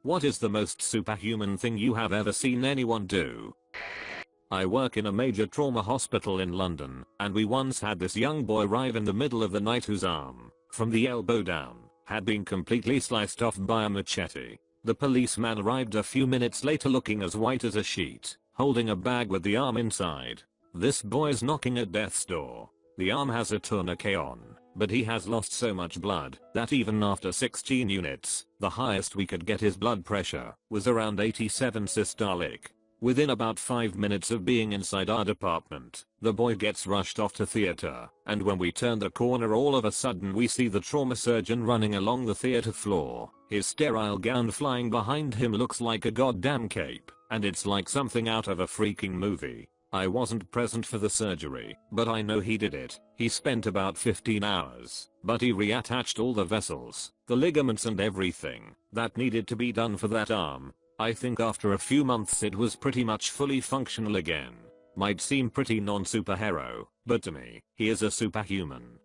What is the most superhuman thing you have ever seen anyone do? I work in a major trauma hospital in London, and we once had this young boy arrive in the middle of the night whose arm, from the elbow down, had been completely sliced off by a machete. The policeman arrived a few minutes later looking as white as a sheet, holding a bag with the arm inside. This boy's knocking at death's door. The arm has a tourniquet on, but he has lost so much blood that even after 16 units, the highest we could get his blood pressure was around 87 systolic. Within about 5 minutes of being inside our department, the boy gets rushed off to theater, and when we turn the corner all of a sudden we see the trauma surgeon running along the theater floor. His sterile gown flying behind him looks like a goddamn cape, and it's like something out of a freaking movie. I wasn't present for the surgery, but I know he did it. He spent about 15 hours, but he reattached all the vessels, the ligaments and everything that needed to be done for that arm. I think after a few months it was pretty much fully functional again. Might seem pretty non-superhero, but to me, he is a superhuman.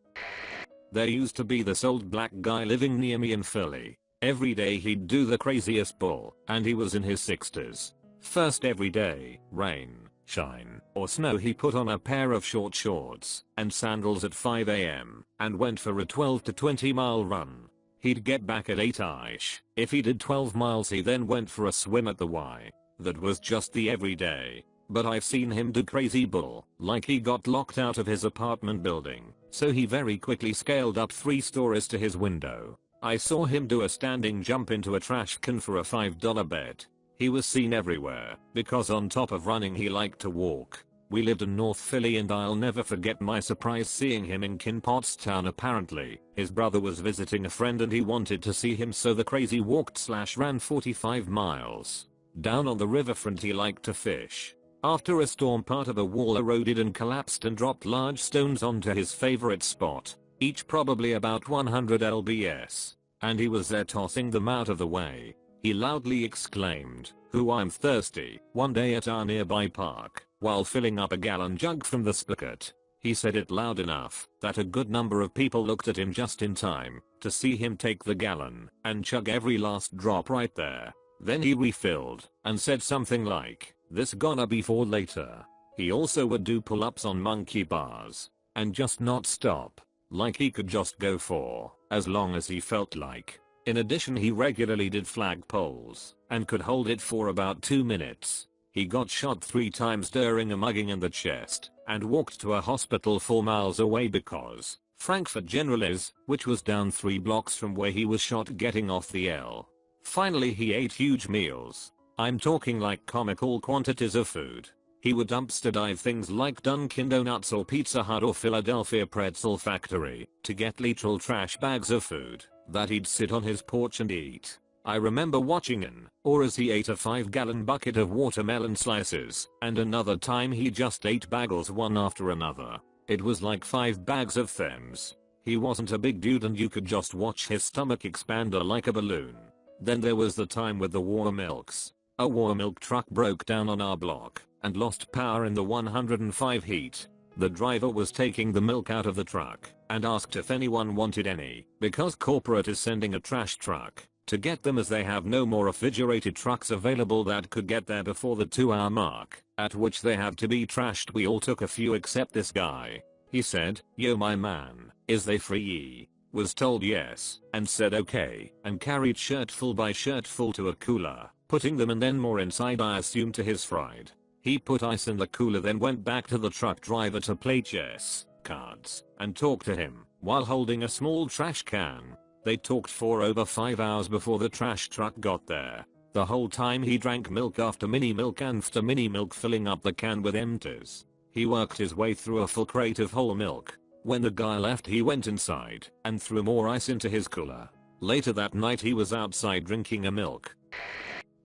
There used to be this old black guy living near me in Philly. Every day he'd do the craziest bull, and he was in his 60s. First every day, rain, shine, or snow, he put on a pair of short shorts and sandals at 5 AM and went for a 12 to 20 mile run. He'd get back at 8ish. If he did 12 miles he then went for a swim at the Y. That was just the everyday. But I've seen him do crazy bull, like he got locked out of his apartment building, so he very quickly scaled up 3 stories to his window. I saw him do a standing jump into a trash can for a $5 bet. He was seen everywhere, because on top of running he liked to walk. We lived in North Philly and I'll never forget my surprise seeing him in Kinpottstown. Apparently, his brother was visiting a friend and he wanted to see him, so the crazy walked/ran 45 miles. Down on the riverfront he liked to fish. After a storm part of a wall eroded and collapsed and dropped large stones onto his favorite spot, each probably about 100 lbs. And he was there tossing them out of the way. He loudly exclaimed, "Who, I'm thirsty," one day at our nearby park, while filling up a gallon jug from the spigot. He said it loud enough that a good number of people looked at him just in time to see him take the gallon and chug every last drop right there. Then he refilled and said something like, "This gonna be for later." He also would do pull-ups on monkey bars and just not stop, like he could just go for as long as he felt like. In addition, he regularly did flag poles and could hold it for about 2 minutes. He got shot 3 times during a mugging in the chest and walked to a hospital 4 miles away because Frankfurt General is, which was down 3 blocks from where he was shot getting off the L. Finally, he ate huge meals. I'm talking like comical quantities of food. He would dumpster dive things like Dunkin' Donuts or Pizza Hut or Philadelphia Pretzel Factory to get literal trash bags of food that he'd sit on his porch and eat. I remember watching as he ate a 5-gallon bucket of watermelon slices, and another time he just ate bagels one after another. It was like 5 bags of thems. He wasn't a big dude and you could just watch his stomach expand like a balloon. Then there was the time with the war milks. A war milk truck broke down on our block and lost power in the 105 heat. The driver was taking the milk out of the truck and asked if anyone wanted any because corporate is sending a trash truck to get them as they have no more refrigerated trucks available that could get there before the 2-hour mark, at which they have to be trashed. We all took a few except this guy. He said, "Yo my man, is they free?" Was told yes, and said okay, and carried shirtful by shirtful to a cooler, putting them and then more inside, I assume to his fried. He put ice in the cooler, then went back to the truck driver to play chess, cards, and talk to him while holding a small trash can. They talked for over 5 hours before the trash truck got there. The whole time he drank milk after mini milk after mini milk, filling up the can with empties. He worked his way through a full crate of whole milk. When the guy left, he went inside and threw more ice into his cooler. Later that night he was outside drinking a milk.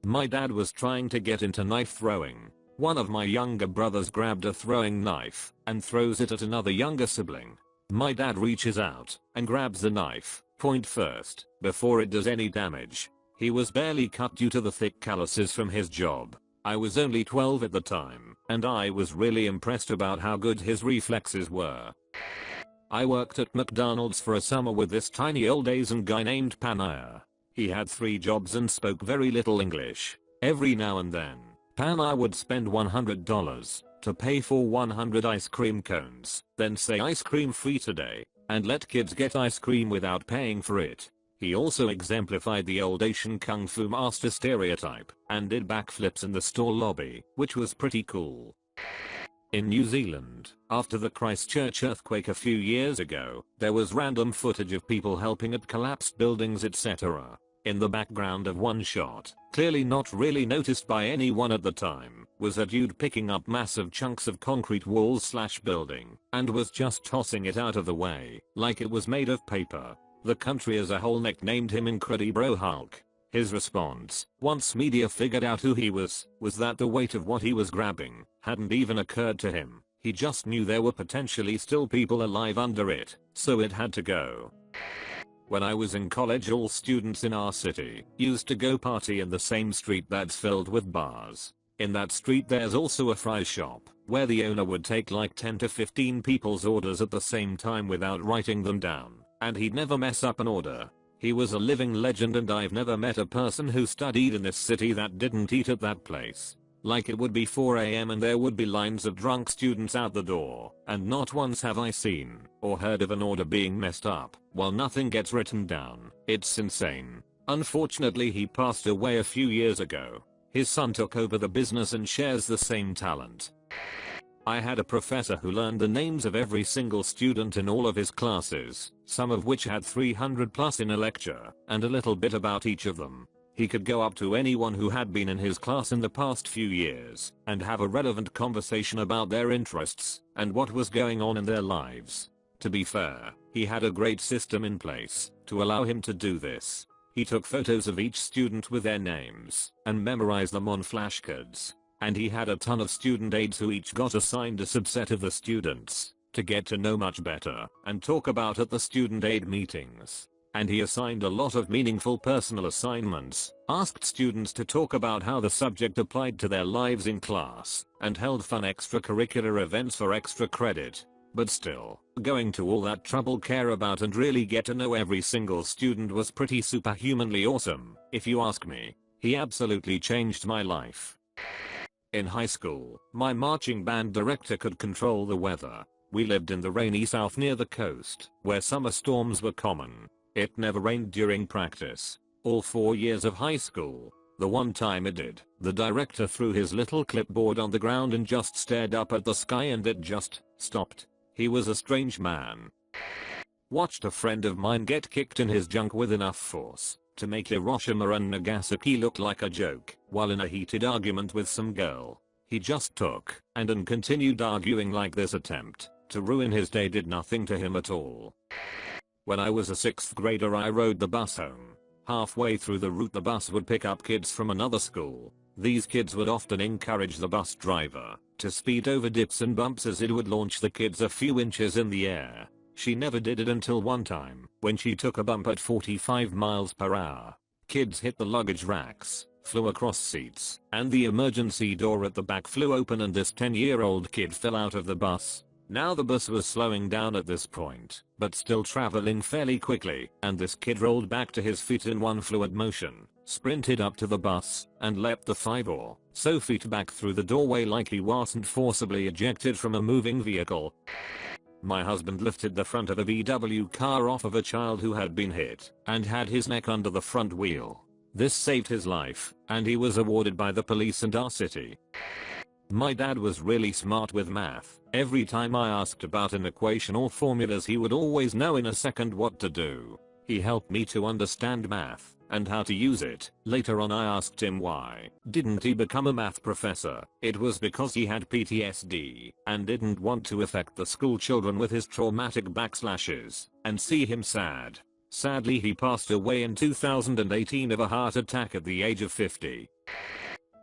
My dad was trying to get into knife throwing. One of my younger brothers grabbed a throwing knife and throws it at another younger sibling. My dad reaches out and grabs the knife, point first, before it does any damage. He was barely cut due to the thick calluses from his job. I was only 12 at the time, and I was really impressed about how good his reflexes were. I worked at McDonald's for a summer with this tiny old Asian guy named Panaya. He had 3 jobs and spoke very little English. Every now and then, I would spend $100 to pay for 100 ice cream cones, then say ice cream free today, and let kids get ice cream without paying for it. He also exemplified the old Asian kung fu master stereotype and did backflips in the store lobby, which was pretty cool. In New Zealand, after the Christchurch earthquake a few years ago, there was random footage of people helping at collapsed buildings, etc. In the background of one shot, clearly not really noticed by anyone at the time, was a dude picking up massive chunks of concrete walls/building and was just tossing it out of the way like it was made of paper. The country as a whole nicknamed him Incredibro Hulk. His response, once media figured out who he was that the weight of what he was grabbing hadn't even occurred to him. He just knew there were potentially still people alive under it, so it had to go. When I was in college, all students in our city used to go party in the same street that's filled with bars. In that street there's also a fry shop, where the owner would take like 10 to 15 people's orders at the same time without writing them down, and he'd never mess up an order. He was a living legend, and I've never met a person who studied in this city that didn't eat at that place. Like it would be 4 AM and there would be lines of drunk students out the door, and not once have I seen or heard of an order being messed up while nothing gets written down. It's insane. Unfortunately, he passed away a few years ago. His son took over the business and shares the same talent. I had a professor who learned the names of every single student in all of his classes, some of which had 300 plus in a lecture, and a little bit about each of them. He could go up to anyone who had been in his class in the past few years and have a relevant conversation about their interests and what was going on in their lives. To be fair, he had a great system in place to allow him to do this. He took photos of each student with their names and memorized them on flashcards. And he had a ton of student aides who each got assigned a subset of the students to get to know much better and talk about at the student aid meetings. And he assigned a lot of meaningful personal assignments, asked students to talk about how the subject applied to their lives in class, and held fun extracurricular events for extra credit. But still, going to all that trouble, care about and really get to know every single student was pretty superhumanly awesome, if you ask me. He absolutely changed my life. In high school, my marching band director could control the weather. We lived in the rainy south near the coast, where summer storms were common. It never rained during practice. All 4 years of high school. The one time it did, the director threw his little clipboard on the ground and just stared up at the sky, and it just stopped. He was a strange man. Watched a friend of mine get kicked in his junk with enough force to make Hiroshima and Nagasaki look like a joke while in a heated argument with some girl. He just took and continued arguing like this attempt to ruin his day did nothing to him at all. When I was a 6th grader, I rode the bus home. Halfway through the route, the bus would pick up kids from another school. These kids would often encourage the bus driver to speed over dips and bumps as it would launch the kids a few inches in the air. She never did it until one time, when she took a bump at 45 miles per hour. Kids hit the luggage racks, flew across seats, and the emergency door at the back flew open, and this 10-year-old kid fell out of the bus. Now the bus was slowing down at this point, but still traveling fairly quickly, and this kid rolled back to his feet in one fluid motion, sprinted up to the bus, and leapt the 5 or so feet back through the doorway like he wasn't forcibly ejected from a moving vehicle. My husband lifted the front of a VW car off of a child who had been hit and had his neck under the front wheel. This saved his life, and he was awarded by the police and our city. My dad was really smart with math. Every time I asked about an equation or formulas, he would always know in a second what to do. He helped me to understand math and how to use it. Later on, I asked him why didn't he become a math professor. It was because he had PTSD and didn't want to affect the school children with his traumatic backslashes and see him sad. Sadly, he passed away in 2018 of a heart attack at the age of 50.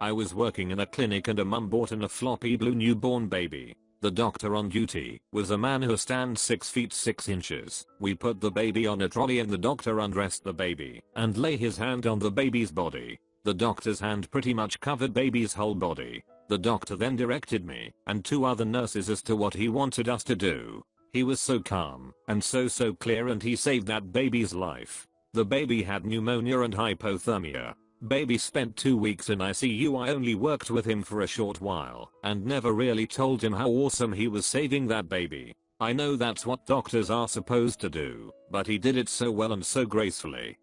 I was working in a clinic and a mum brought in a floppy blue newborn baby. The doctor on duty was a man who stands 6 feet 6 inches. We put the baby on a trolley and the doctor undressed the baby and lay his hand on the baby's body. The doctor's hand pretty much covered baby's whole body. The doctor then directed me and 2 other nurses as to what he wanted us to do. He was so calm and so clear, and he saved that baby's life. The baby had pneumonia and hypothermia. Baby spent 2 weeks in ICU. I only worked with him for a short while and never really told him how awesome he was saving that baby. I know that's what doctors are supposed to do, but he did it so well and so gracefully.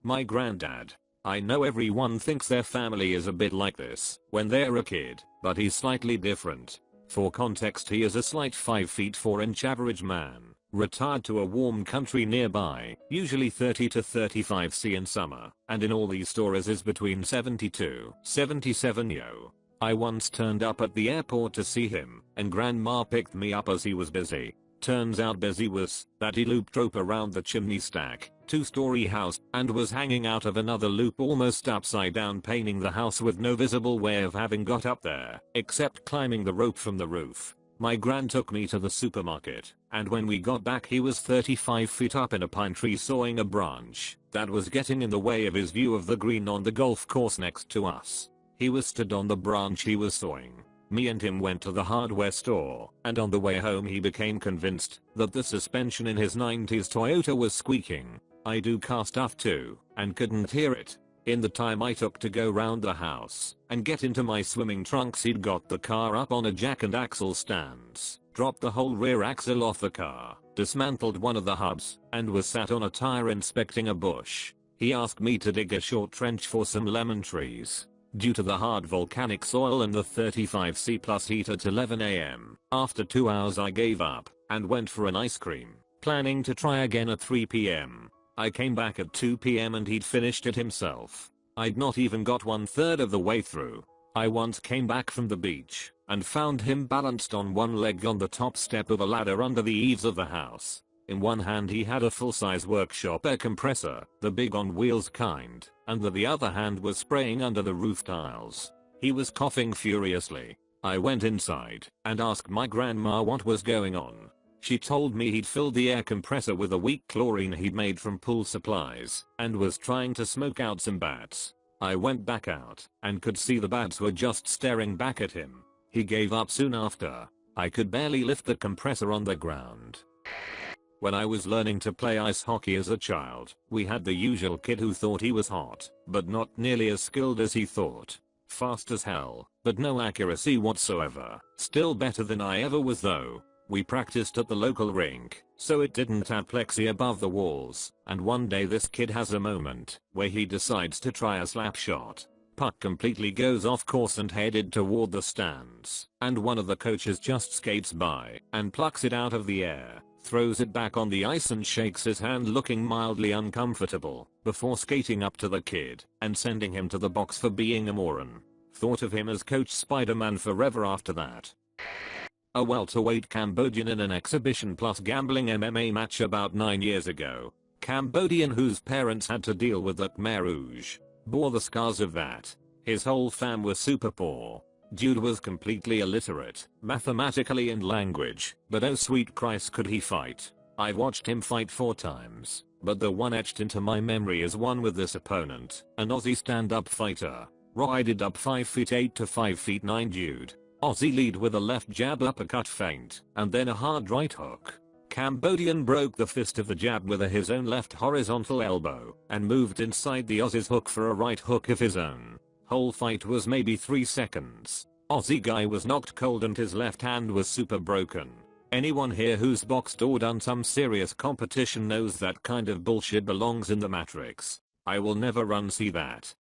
My granddad. I know everyone thinks their family is a bit like this when they're a kid, but he's slightly different. For context, he is a slight 5 feet 4 inch average man, retired to a warm country nearby, usually 30 to 35 C in summer, and in all these stories is between 72, 77 yo. I once turned up at the airport to see him, and grandma picked me up as he was busy. Turns out busy was that he looped rope around the chimney stack, 2-story house, and was hanging out of another loop almost upside down, painting the house with no visible way of having got up there, except climbing the rope from the roof. My gran took me to the supermarket, and when we got back he was 35 feet up in a pine tree sawing a branch that was getting in the way of his view of the green on the golf course next to us. He was stood on the branch he was sawing. Me and him went to the hardware store, and on the way home he became convinced that the suspension in his 90s Toyota was squeaking. I do car stuff too, and couldn't hear it. In the time I took to go round the house and get into my swimming trunks, he'd got the car up on a jack and axle stands, dropped the whole rear axle off the car, dismantled one of the hubs, and was sat on a tire inspecting a bush. He asked me to dig a short trench for some lemon trees. Due to the hard volcanic soil and the 35°C plus heat at 11 AM, after 2 hours I gave up and went for an ice cream, planning to try again at 3 PM. I came back at 2 PM and he'd finished it himself. I'd not even got 1/3 of the way through. I once came back from the beach and found him balanced on one leg on the top step of a ladder under the eaves of the house. In one hand he had a full-size workshop air compressor, the big on wheels kind, and with the other hand was spraying under the roof tiles. He was coughing furiously. I went inside and asked my grandma what was going on. She told me he'd filled the air compressor with a weak chlorine he'd made from pool supplies and was trying to smoke out some bats. I went back out and could see the bats were just staring back at him. He gave up soon after. I could barely lift the compressor on the ground. When I was learning to play ice hockey as a child, we had the usual kid who thought he was hot, but not nearly as skilled as he thought. Fast as hell, but no accuracy whatsoever. Still better than I ever was though. We practiced at the local rink, so it didn't have plexi above the walls, and one day this kid has a moment where he decides to try a slap shot. Puck completely goes off course and headed toward the stands, and one of the coaches just skates by and plucks it out of the air, throws it back on the ice and shakes his hand looking mildly uncomfortable, before skating up to the kid and sending him to the box for being a moron. Thought of him as Coach Spider-Man forever after that. A welterweight Cambodian in an exhibition plus gambling MMA match about 9 years ago. Cambodian whose parents had to deal with the Khmer Rouge. Bore the scars of that. His whole fam was super poor. Dude was completely illiterate, mathematically and language, but oh sweet Christ could he fight. I've watched him fight 4 times, but the one etched into my memory is one with this opponent, an Aussie stand-up fighter. Roided up 5 feet 8 to 5 feet 9 dude. Aussie lead with a left jab uppercut feint, and then a hard right hook. Cambodian broke the fist of the jab with his own left horizontal elbow, and moved inside the Aussie's hook for a right hook of his own. Whole fight was maybe 3 seconds. Aussie guy was knocked cold and his left hand was super broken. Anyone here who's boxed or done some serious competition knows that kind of bullshit belongs in the Matrix. I will never unsee that.